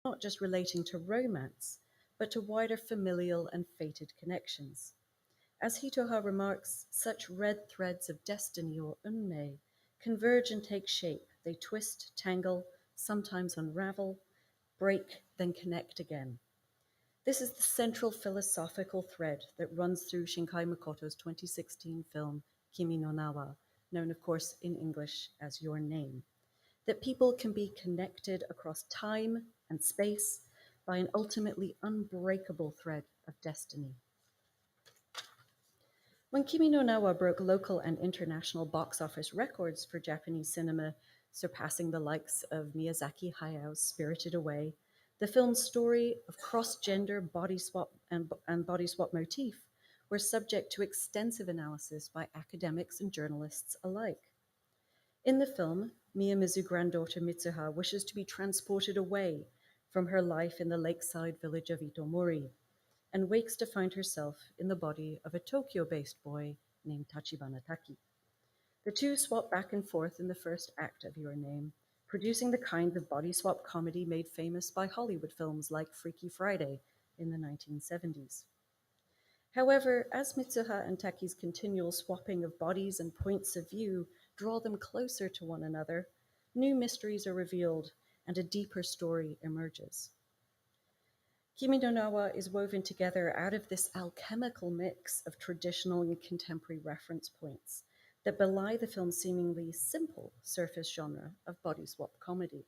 not just relating to romance, but to wider familial and fated connections. As Hitoha remarks, such red threads of destiny or unmei converge and take shape. They twist, tangle, sometimes unravel, break, then connect again. This is the central philosophical thread that runs through Shinkai Makoto's 2016 film Kimi no Nawa, known of course in English as Your Name, that people can be connected across time and space by an ultimately unbreakable thread of destiny. When Kimi no Na wa broke local and international box office records for Japanese cinema, surpassing the likes of Miyazaki Hayao's Spirited Away, the film's story of cross-gender body swap and body swap motif were subject to extensive analysis by academics and journalists alike. In the film, Miyamizu's granddaughter Mitsuha wishes to be transported away from her life in the lakeside village of Itomori, and wakes to find herself in the body of a Tokyo-based boy named Tachibana Taki. The two swap back and forth in the first act of Your Name, producing the kind of body swap comedy made famous by Hollywood films like Freaky Friday in the 1970s. However, as Mitsuha and Taki's continual swapping of bodies and points of view draw them closer to one another, new mysteries are revealed and a deeper story emerges. Kimi no Na wa is woven together out of this alchemical mix of traditional and contemporary reference points that belie the film's seemingly simple surface genre of body swap comedy.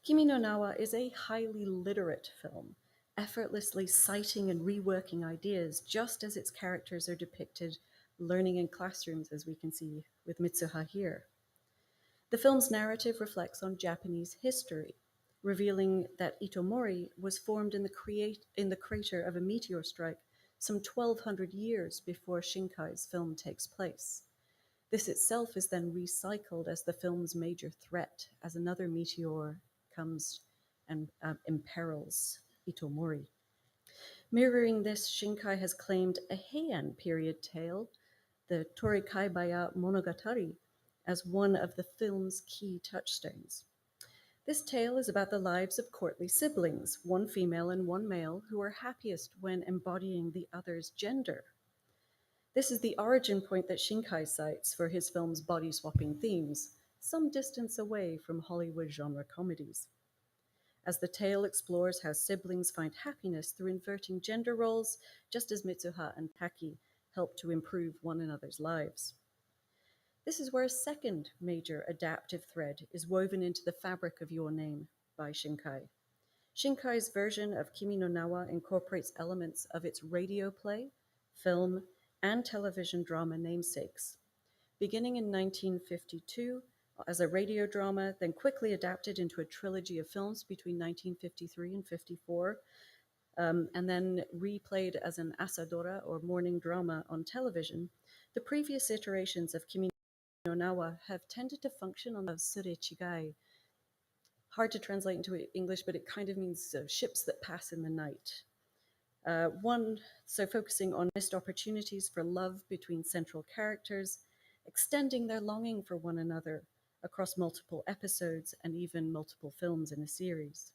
Kimi no Na wa is a highly literate film, effortlessly citing and reworking ideas just as its characters are depicted learning in classrooms, as we can see with Mitsuha here. The film's narrative reflects on Japanese history, revealing that Itomori was formed in the crater of a meteor strike some 1,200 years before Shinkai's film takes place. This itself is then recycled as the film's major threat as another meteor comes and imperils Itomori. Mirroring this, Shinkai has claimed a Heian period tale, the Torikaibaya Monogatari, as one of the film's key touchstones. This tale is about the lives of courtly siblings, one female and one male, who are happiest when embodying the other's gender. This is the origin point that Shinkai cites for his film's body swapping themes, some distance away from Hollywood genre comedies. As the tale explores how siblings find happiness through inverting gender roles, just as Mitsuha and Taki help to improve one another's lives. This is where a second major adaptive thread is woven into the fabric of Your Name by Shinkai. Shinkai's version of Kimi no Na wa incorporates elements of its radio play, film, and television drama namesakes. Beginning in 1952 as a radio drama, then quickly adapted into a trilogy of films between 1953 and 54, and then replayed as an asadora or morning drama on television, the previous iterations of Kimi no Na wa have tended to function on the surechigai. Hard to translate into English, but it kind of means ships that pass in the night. So focusing on missed opportunities for love between central characters, extending their longing for one another across multiple episodes and even multiple films in a series.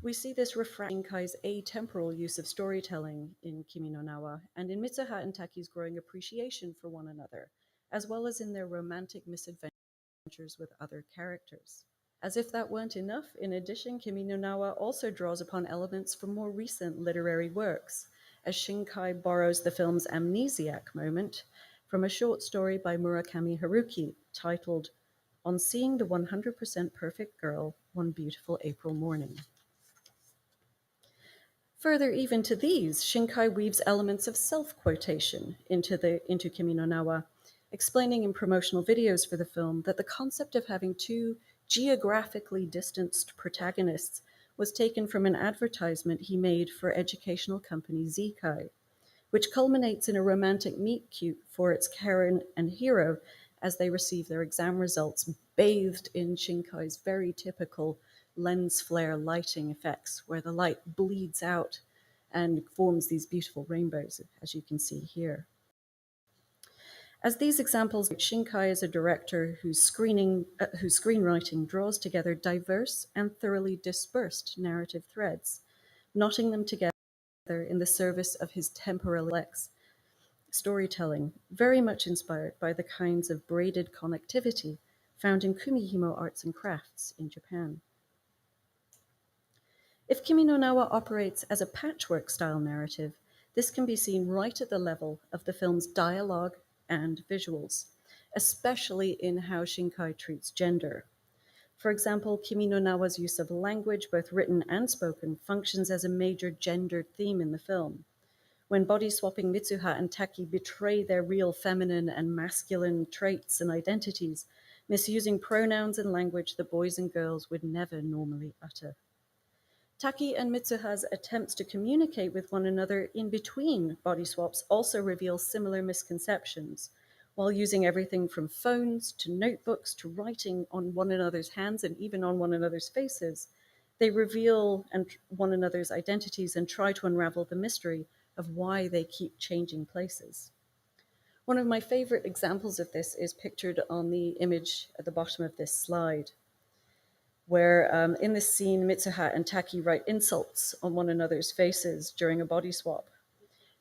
We see this refract Shinkai's atemporal use of storytelling in Kimi no Na wa and in Mitsuha and Taki's growing appreciation for one another, as well as in their romantic misadventures with other characters. As if that weren't enough, in addition, Kimi no Na wa also draws upon elements from more recent literary works, as Shinkai borrows the film's amnesiac moment from a short story by Murakami Haruki titled On Seeing the 100% Perfect Girl One Beautiful April Morning. Further even to these, Shinkai weaves elements of self-quotation into Kimi no Na wa, explaining in promotional videos for the film that the concept of having two geographically distanced protagonists was taken from an advertisement he made for educational company Zikai, which culminates in a romantic meet-cute for its Karen and hero as they receive their exam results bathed in Shinkai's very typical lens flare lighting effects, where the light bleeds out and forms these beautiful rainbows, as you can see here. As these examples, Shinkai is a director whose screenwriting draws together diverse and thoroughly dispersed narrative threads, knotting them together in the service of his temporalex storytelling, very much inspired by the kinds of braided connectivity found in Kumihimo arts and crafts in Japan. If Kimi no Na wa operates as a patchwork style narrative, this can be seen right at the level of the film's dialogue and visuals, especially in how Shinkai treats gender. For example, Kimi no Na wa's use of language, both written and spoken, functions as a major gendered theme in the film. When body swapping Mitsuha and Taki betray their real feminine and masculine traits and identities, misusing pronouns and language that boys and girls would never normally utter. Taki and Mitsuha's attempts to communicate with one another in between body swaps also reveal similar misconceptions. While using everything from phones to notebooks to writing on one another's hands and even on one another's faces, they reveal one another's identities and try to unravel the mystery of why they keep changing places. One of my favorite examples of this is pictured on the image at the bottom of this slide, where in this scene, Mitsuha and Taki write insults on one another's faces during a body swap.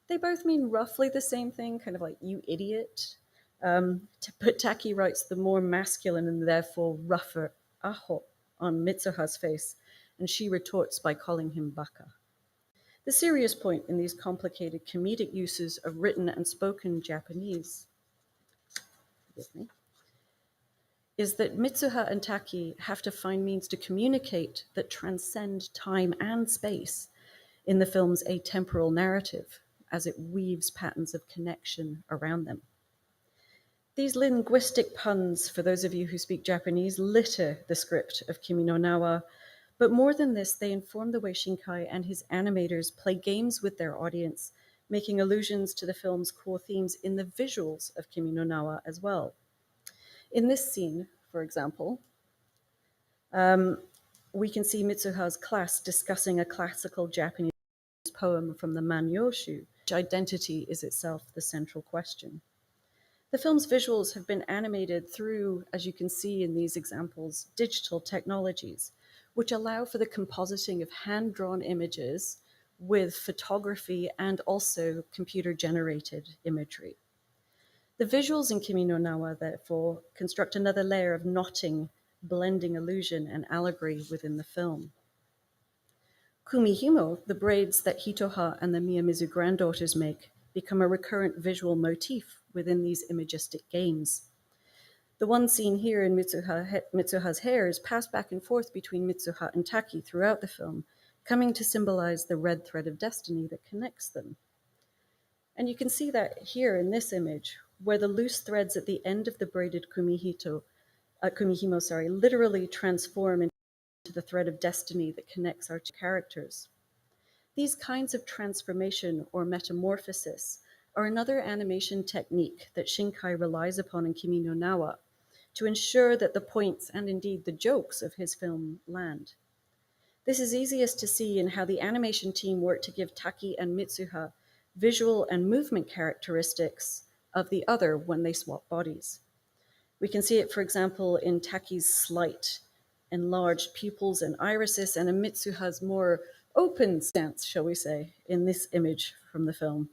They both mean roughly the same thing, kind of like, you idiot. But Taki writes the more masculine and therefore rougher aho on Mitsuha's face, and she retorts by calling him baka. The serious point in these complicated comedic uses of written and spoken Japanese, forgive me, is that Mitsuha and Taki have to find means to communicate that transcend time and space in the film's atemporal narrative as it weaves patterns of connection around them. These linguistic puns, for those of you who speak Japanese, litter the script of Kimi no Na wa, but more than this, they inform the way Shinkai and his animators play games with their audience, making allusions to the film's core themes in the visuals of Kimi no Na wa as well. In this scene, for example, we can see Mitsuha's class discussing a classical Japanese poem from the Manyoshu, which identity is itself the central question. The film's visuals have been animated through, as you can see in these examples, digital technologies, which allow for the compositing of hand-drawn images with photography and also computer-generated imagery. The visuals in Kimi no Na wa, therefore, construct another layer of knotting, blending illusion and allegory within the film. Kumihimo, the braids that Hitoha and the Miyamizu granddaughters make, become a recurrent visual motif within these imagistic games. The one seen here in Mitsuha's hair is passed back and forth between Mitsuha and Taki throughout the film, coming to symbolize the red thread of destiny that connects them. And you can see that here in this image, where the loose threads at the end of the braided Kumihimo, literally transform into the thread of destiny that connects our two characters. These kinds of transformation or metamorphosis are another animation technique that Shinkai relies upon in Kimi no Na wa to ensure that the points and indeed the jokes of his film land. This is easiest to see in how the animation team worked to give Taki and Mitsuha visual and movement characteristics of the other when they swap bodies. We can see it, for example, in Taki's slight, enlarged pupils and irises, and in Mitsuha's more open stance, shall we say, in this image from the film.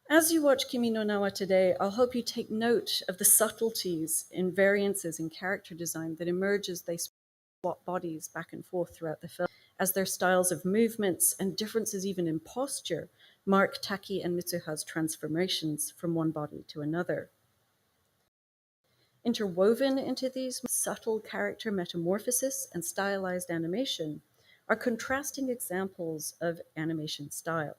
As you watch Kimi no Na wa today, I'll hope you take note of the subtleties in variances in character design that emerge as they swap bodies back and forth throughout the film, as their styles of movements and differences even in posture mark Taki and Mitsuha's transformations from one body to another. Interwoven into these subtle character metamorphosis and stylized animation are contrasting examples of animation style.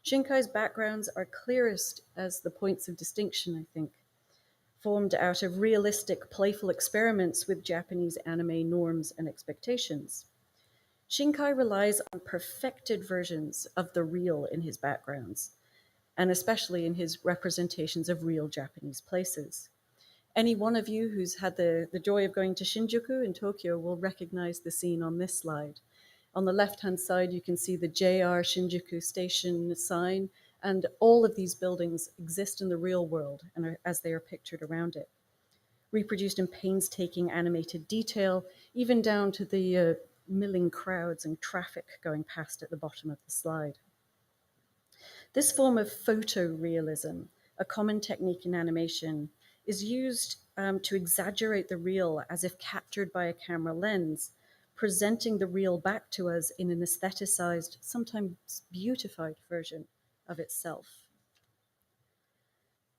Shinkai's backgrounds are clearest as the points of distinction, I think, formed out of realistic, playful experiments with Japanese anime norms and expectations. Shinkai relies on perfected versions of the real in his backgrounds, and especially in his representations of real Japanese places. Any one of you who's had the joy of going to Shinjuku in Tokyo will recognize the scene on this slide. On the left-hand side, you can see the JR Shinjuku station sign, And all of these buildings exist in the real world and as they are pictured around it, reproduced in painstaking animated detail, even down to the milling crowds and traffic going past at the bottom of the slide. This form of photorealism, a common technique in animation, is used to exaggerate the real as if captured by a camera lens, presenting the real back to us in an aestheticized, sometimes beautified version of itself.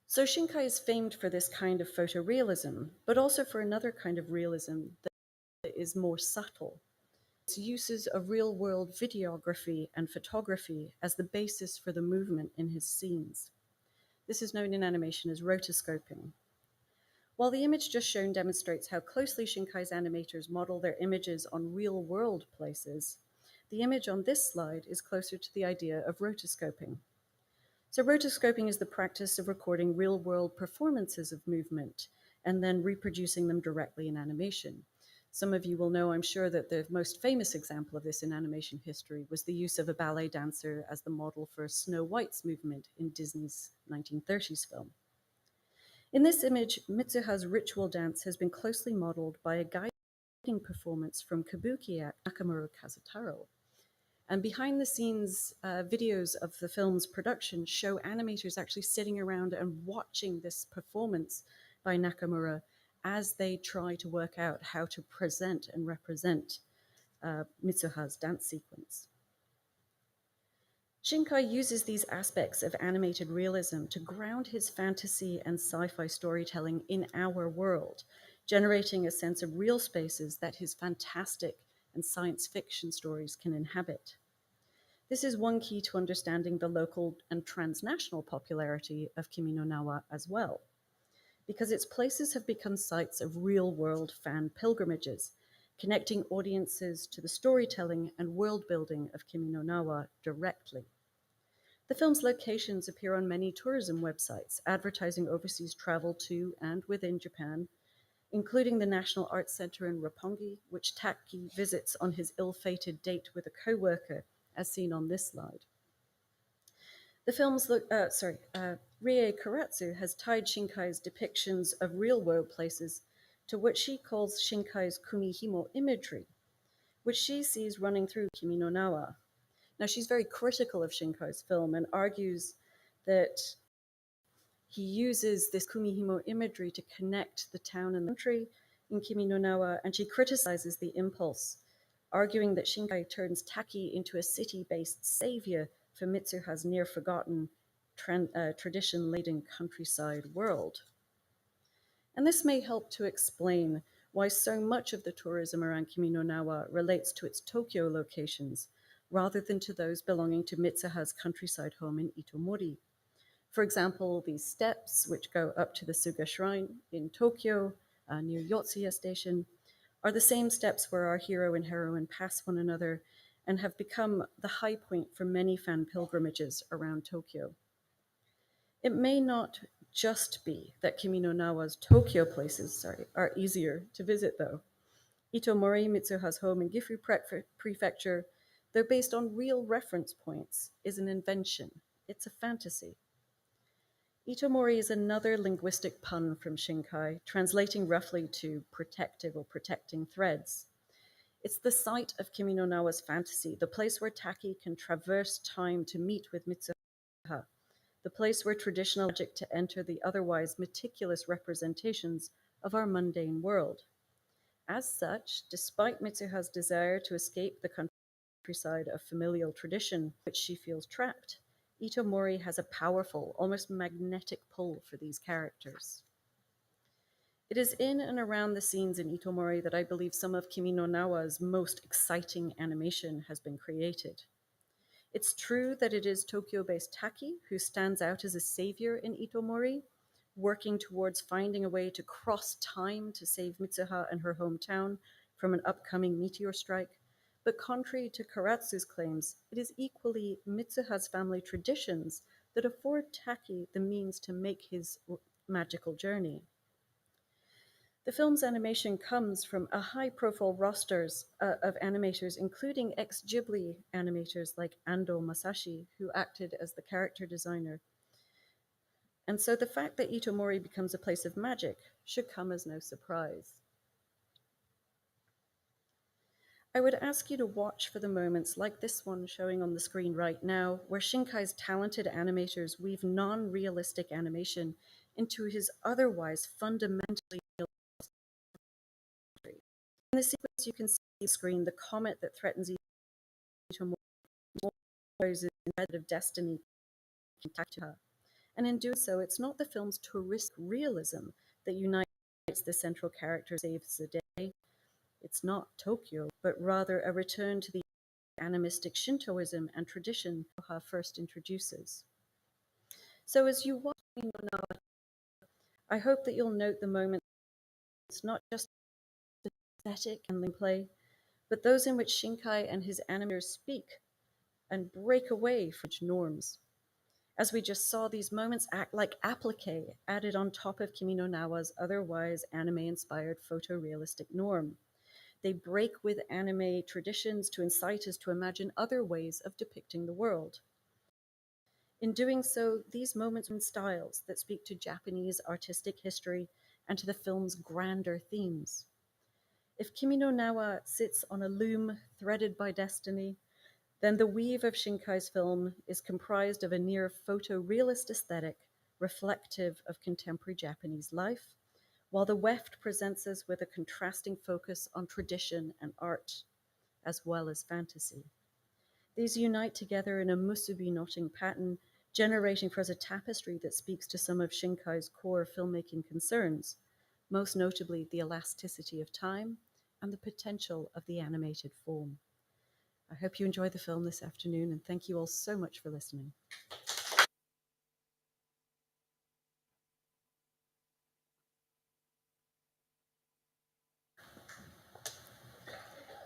So Shinkai is famed for this kind of photorealism, but also for another kind of realism that is more subtle. Its uses of real-world videography and photography as the basis for the movement in his scenes. This is known in animation as rotoscoping. While the image just shown demonstrates how closely Shinkai's animators model their images on real-world places, the image on this slide is closer to the idea of rotoscoping. So rotoscoping is the practice of recording real-world performances of movement and then reproducing them directly in animation. Some of you will know, I'm sure, that the most famous example of this in animation history was the use of a ballet dancer as the model for Snow White's movement in Disney's 1930s film. In this image, Mitsuha's ritual dance has been closely modeled by a guiding performance from kabuki act Nakamura Kazutaro. And behind the scenes videos of the film's production show animators actually sitting around and watching this performance by Nakamura as they try to work out how to present and represent Mitsuha's dance sequence. Shinkai uses these aspects of animated realism to ground his fantasy and sci-fi storytelling in our world, generating a sense of real spaces that his fantastic and science fiction stories can inhabit. This is one key to understanding the local and transnational popularity of Kimi no Na wa as well, because its places have become sites of real-world fan pilgrimages, connecting audiences to the storytelling and world-building of Kimi no Na wa directly. The film's locations appear on many tourism websites, advertising overseas travel to and within Japan, including the National Arts Center in Roppongi, which Taki visits on his ill-fated date with a co-worker, as seen on this slide. The film's Rie Karatsu has tied Shinkai's depictions of real-world places to what she calls Shinkai's Kumihimo imagery, which she sees running through Kimi no Na wa. Now, she's very critical of Shinkai's film and argues that he uses this Kumihimo imagery to connect the town and the country in Kimi no Na wa, and she criticizes the impulse, arguing that Shinkai turns Taki into a city-based savior for Mitsuha's near-forgotten, tradition-laden countryside world. And this may help to explain why so much of the tourism around Kimi no Na wa relates to its Tokyo locations, rather than to those belonging to Mitsuha's countryside home in Itomori. For example, these steps, which go up to the Suga Shrine in Tokyo, near Yotsuya Station, are the same steps where our hero and heroine pass one another and have become the high point for many fan pilgrimages around Tokyo. It may not just be that Kimi no Na wa's Tokyo places are easier to visit, though. Itomori, Mitsuha's home in Gifu Prefecture, though based on real reference points, is an invention. It's a fantasy. Itomori is another linguistic pun from Shinkai, translating roughly to protective or protecting threads. It's the site of Kimi no Na wa's fantasy, the place where Taki can traverse time to meet with Mitsuha, the place where traditional logic to enter the otherwise meticulous representations of our mundane world. As such, despite Mitsuha's desire to escape the countryside of familial tradition, which she feels trapped, Itomori has a powerful, almost magnetic pull for these characters. It is in and around the scenes in Itomori that I believe some of Kimi no Na wa's most exciting animation has been created. It's true that it is Tokyo-based Taki who stands out as a savior in Itomori, working towards finding a way to cross time to save Mitsuha and her hometown from an upcoming meteor strike. But contrary to Karatsu's claims, it is equally Mitsuha's family traditions that afford, afford Taki the means to make his magical journey. The film's animation comes from a high-profile rosters of animators, including ex-Ghibli animators like Ando Masashi, who acted as the character designer. And so the fact that Itomori becomes a place of magic should come as no surprise. I would ask you to watch for the moments like this one showing on the screen right now, where Shinkai's talented animators weave non-realistic animation into his otherwise fundamentally real story. In the sequence, you can see on the screen the comet that threatens Itomori is in of destiny to her. And in doing so, it's not the film's touristic realism that unites the central character saves the day. It's not Tokyo, but rather a return to the animistic Shintoism and tradition Koha first introduces. So as you watch Manawa, I hope that you'll note the moments not just aesthetic and gameplay, but those in which Shinkai and his animators speak and break away from norms. As we just saw, these moments act like applique added on top of Kimi no Nawa's otherwise anime-inspired photorealistic norm. They break with anime traditions to incite us to imagine other ways of depicting the world. In doing so, these moments are in styles that speak to Japanese artistic history and to the film's grander themes. If Kimi no Nawa sits on a loom threaded by destiny, then the weave of Shinkai's film is comprised of a near photorealist aesthetic reflective of contemporary Japanese life, while the weft presents us with a contrasting focus on tradition and art, as well as fantasy. These unite together in a musubi knotting pattern, generating for us a tapestry that speaks to some of Shinkai's core filmmaking concerns, most notably the elasticity of time and the potential of the animated form. I hope you enjoy the film this afternoon, and thank you all so much for listening.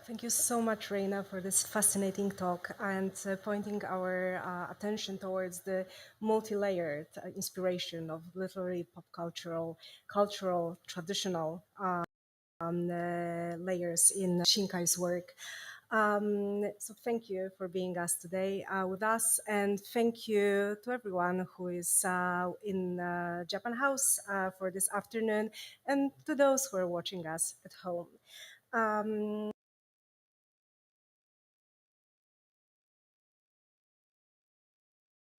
Thank you so much, Rayna, for this fascinating talk and pointing our attention towards the multi-layered inspiration of literary, pop cultural, traditional layers in Shinkai's work. So thank you for being us today with us, and thank you to everyone who is in Japan House for this afternoon, and to those who are watching us at home.